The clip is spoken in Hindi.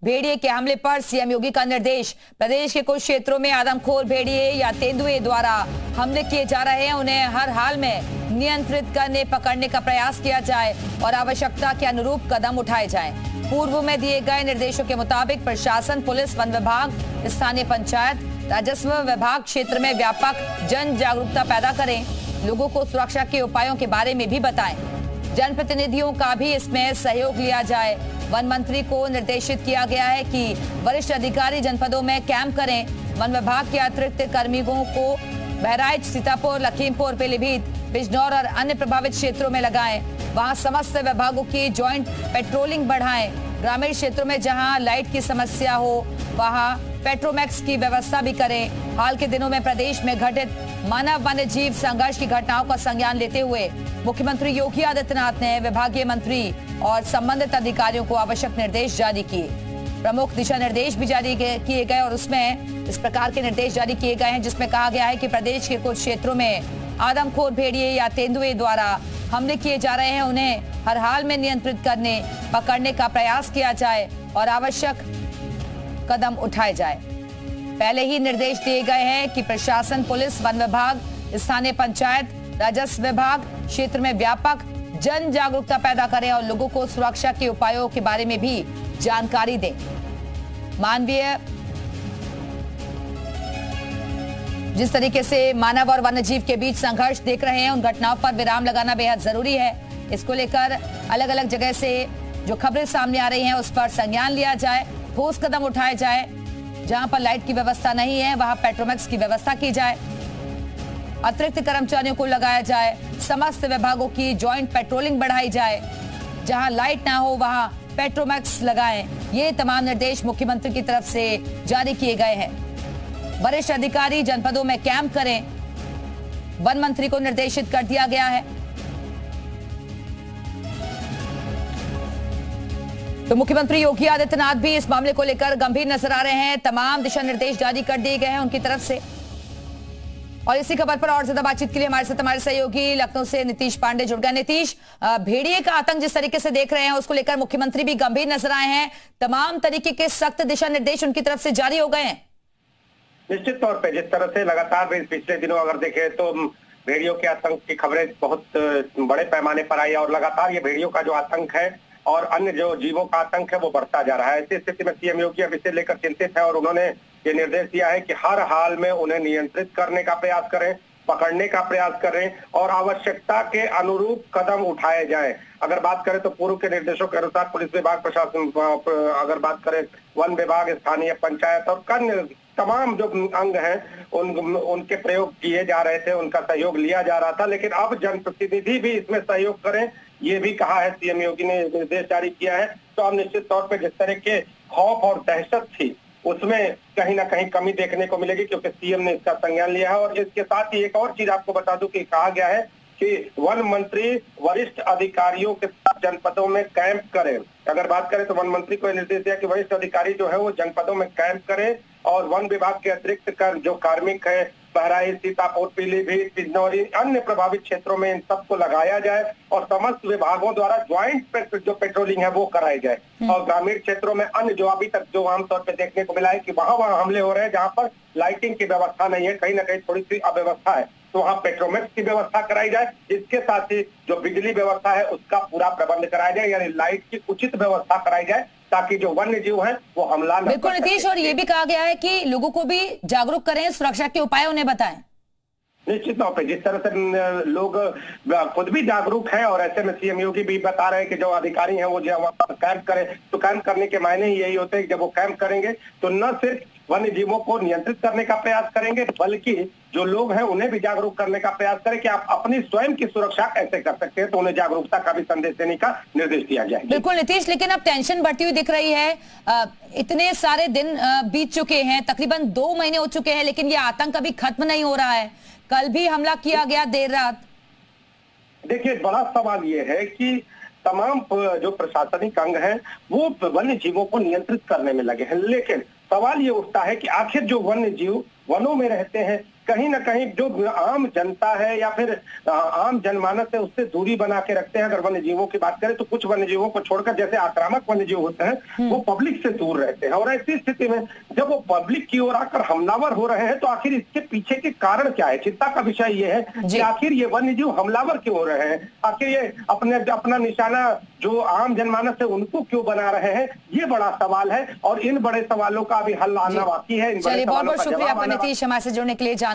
भेड़िए के हमले पर सीएम योगी का निर्देश। प्रदेश के कुछ क्षेत्रों में आदमखोर भेड़िए या तेंदुए द्वारा हमले किए जा रहे हैं, उन्हें हर हाल में नियंत्रित करने पकड़ने का प्रयास किया जाए और आवश्यकता के अनुरूप कदम उठाए जाएं। पूर्व में दिए गए निर्देशों के मुताबिक प्रशासन, पुलिस, वन विभाग, स्थानीय पंचायत, राजस्व विभाग क्षेत्र में व्यापक जन जागरूकता पैदा करें, लोगों को सुरक्षा के उपायों के बारे में भी बताएं। जनप्रतिनिधियों का भी इसमें सहयोग लिया जाए। वन मंत्री को निर्देशित किया गया है कि वरिष्ठ अधिकारी जनपदों में कैंप करें। वन विभाग के अतिरिक्त कर्मियों को बहराइच, सीतापुर, लखीमपुर, पीलीभीत, बिजनौर और अन्य प्रभावित क्षेत्रों में लगाएं। वहां समस्त विभागों की ज्वाइंट पेट्रोलिंग बढ़ाएं। ग्रामीण क्षेत्रों में जहां लाइट की समस्या हो वहां पेट्रोमैक्स की व्यवस्था भी करें। हाल के दिनों में प्रदेश में घटित मानव वन्य जीव संघर्ष की घटनाओं का संज्ञान लेते हुए मुख्यमंत्री योगी आदित्यनाथ ने विभागीय मंत्री और संबंधित अधिकारियों को आवश्यक निर्देश जारी किए। प्रमुख दिशा निर्देश भी जारी किए गए और उसमें इस प्रकार के निर्देश जारी किए गए हैं जिसमें कहा गया है कि प्रदेश के कुछ क्षेत्रों में आदमखोर भेड़िए या तेंदुए द्वारा हमले किए जा रहे हैं, उन्हें हर हाल में नियंत्रित करने पकड़ने का प्रयास किया जाए और आवश्यक कदम उठाए जाए। पहले ही निर्देश दिए गए हैं कि प्रशासन, पुलिस, वन विभाग, स्थानीय पंचायत, राजस्व विभाग क्षेत्र में व्यापक जन जागरूकता पैदा करें और लोगों को सुरक्षा के उपायों के बारे में भी जानकारी दें। मानवीय जिस तरीके से मानव और वन्य जीव के बीच संघर्ष देख रहे हैं, उन घटनाओं पर विराम लगाना बेहद जरूरी है। इसको लेकर अलग अलग जगह से जो खबरें सामने आ रही हैं उस पर संज्ञान लिया जाए, ठोस कदम उठाए जाए। जहां पर लाइट की व्यवस्था नहीं है वहां पेट्रोमैक्स की व्यवस्था की जाए, अतिरिक्त कर्मचारियों को लगाया जाए, समस्त विभागों की ज्वाइंट पेट्रोलिंग बढ़ाई जाए, जहां लाइट ना हो वहां पेट्रोमैक्स लगाएं। ये तमाम निर्देश मुख्यमंत्री की तरफ से जारी किए गए हैं। वरिष्ठ अधिकारी जनपदों में कैंप करें, वन मंत्री को निर्देशित कर दिया गया है। तो मुख्यमंत्री योगी आदित्यनाथ भी इस मामले को लेकर गंभीर नजर आ रहे हैं। तमाम दिशा निर्देश जारी कर दिए गए हैं उनकी तरफ से। और इसी खबर पर और ज्यादा बातचीत के लिए हमारे साथ हमारे सहयोगी लखनऊ से नीतीश पांडे जुड़ गए। नीतीश, भेड़िए का आतंक जिस तरीके से देख रहे हैं उसको लेकर मुख्यमंत्री भी गंभीर नजर आए हैं। तमाम तरीके के सख्त दिशा निर्देश उनकी तरफ से जारी हो गए हैं। निश्चित तौर पे जिस तरह से लगातार पिछले दिनों अगर देखें तो भेड़ियों के आतंक की खबरें बहुत बड़े पैमाने पर आई और लगातार ये भेड़ियों का जो आतंक है और अन्य जो जीवों का आतंक है वो बढ़ता जा रहा है। ऐसी स्थिति में सीएम योगी अब इसे लेकर चिंतित है और उन्होंने ये निर्देश दिया है कि हर हाल में उन्हें नियंत्रित करने का प्रयास करें, पकड़ने का प्रयास करें और आवश्यकता के अनुरूप कदम उठाए जाएं। अगर बात करें तो पूर्व के निर्देशों के अनुसार पुलिस विभाग, प्रशासन, अगर बात करें वन विभाग, स्थानीय पंचायत और अन्य तमाम जो अंग हैं उनके प्रयोग किए जा रहे थे, उनका सहयोग लिया जा रहा था। लेकिन अब जनप्रतिनिधि भी इसमें सहयोग करें, ये भी कहा है सीएम योगी ने, निर्देश जारी किया है। तो अब निश्चित तौर पर जिस तरह के खौफ और दहशत थी उसमें कहीं ना कहीं कमी देखने को मिलेगी क्योंकि सीएम ने इसका संज्ञान लिया है। और इसके साथ ही एक और चीज आपको बता दूं कि कहा गया है कि वन मंत्री वरिष्ठ अधिकारियों के साथ जनपदों में कैंप करें। अगर बात करें तो वन मंत्री को निर्देश दिया कि वरिष्ठ अधिकारी जो है वो जनपदों में कैंप करें और वन विभाग के अतिरिक्त जो कार्मिक है बहराइच, सीतापुर, पीलीभीत, बिजनौर, अन्य प्रभावित क्षेत्रों में इन सबको लगाया जाए और समस्त विभागों द्वारा ज्वाइंट जो पेट्रोलिंग है वो कराई जाए। और ग्रामीण क्षेत्रों में अन्य जो अभी तक जो आमतौर पर देखने को मिला है कि वहां हमले हो रहे हैं जहां पर लाइटिंग की व्यवस्था नहीं है, कहीं ना कहीं थोड़ी सी अव्यवस्था है, तो वहां पेट्रोमैक्स की व्यवस्था कराई जाए। इसके साथ ही जो बिजली व्यवस्था है उसका पूरा प्रबंध कराया जाए, यानी लाइट की उचित व्यवस्था कराई जाए ताकि जो वन्य जीव है वो हमला न कर सके। बिल्कुल नीतीश, और ये भी कहा गया है कि लोगों को भी जागरूक करें, सुरक्षा के उपाय उन्हें बताएं। निश्चित तौर पे जिस तरह से लोग खुद भी जागरूक हैं और ऐसे में सीएम योगी भी बता रहे हैं कि जो अधिकारी हैं वो जो वहां पर कैंप करें, तो कैंप करने के मायने ही यही होते हैं कि जब वो कैंप करेंगे तो न सिर्फ वन्य जीवों को नियंत्रित करने का प्रयास करेंगे बल्कि जो लोग हैं उन्हें भी जागरूक करने का प्रयास करें कि आप अपनी स्वयं की सुरक्षा कैसे कर सकते हैं, तो उन्हें जागरूकता का भी संदेश देने का निर्देश दिया जाए। बिल्कुल नीतीश, लेकिन अब टेंशन बढ़ती हुई दिख रही है। इतने सारे दिन बीत चुके हैं, तकरीबन 2 महीने हो चुके हैं, लेकिन ये आतंक अभी खत्म नहीं हो रहा है। कल भी हमला किया गया देर रात। देखिए, बड़ा सवाल ये है कि तमाम जो प्रशासनिक अंग हैं वो वन्य जीवों को नियंत्रित करने में लगे हैं, लेकिन सवाल ये उठता है कि आखिर जो वन्य जीव वनों में रहते हैं कहीं ना कहीं जो आम जनता है या फिर आम जनमानस है उससे दूरी बना के रखते हैं। अगर वन्य जीवों की बात करें तो कुछ वन्य जीवों को छोड़कर, जैसे आक्रामक वन्य जीव होते हैं, वो पब्लिक से दूर रहते हैं। और ऐसी स्थिति में जब वो पब्लिक की ओर आकर हमलावर हो रहे हैं तो आखिर इसके पीछे के कारण क्या है? चिंता का विषय ये है कि आखिर ये वन्य जीव हमलावर क्यों हो रहे हैं, आखिर ये अपना निशाना जो आम जनमानस है उनको क्यों बना रहे हैं, ये बड़ा सवाल है। और इन बड़े सवालों का भी हल आना बाकी है। चलिए, बहुत बहुत शुक्रिया आपका नीतीश, हमारे से जुड़ने के लिए।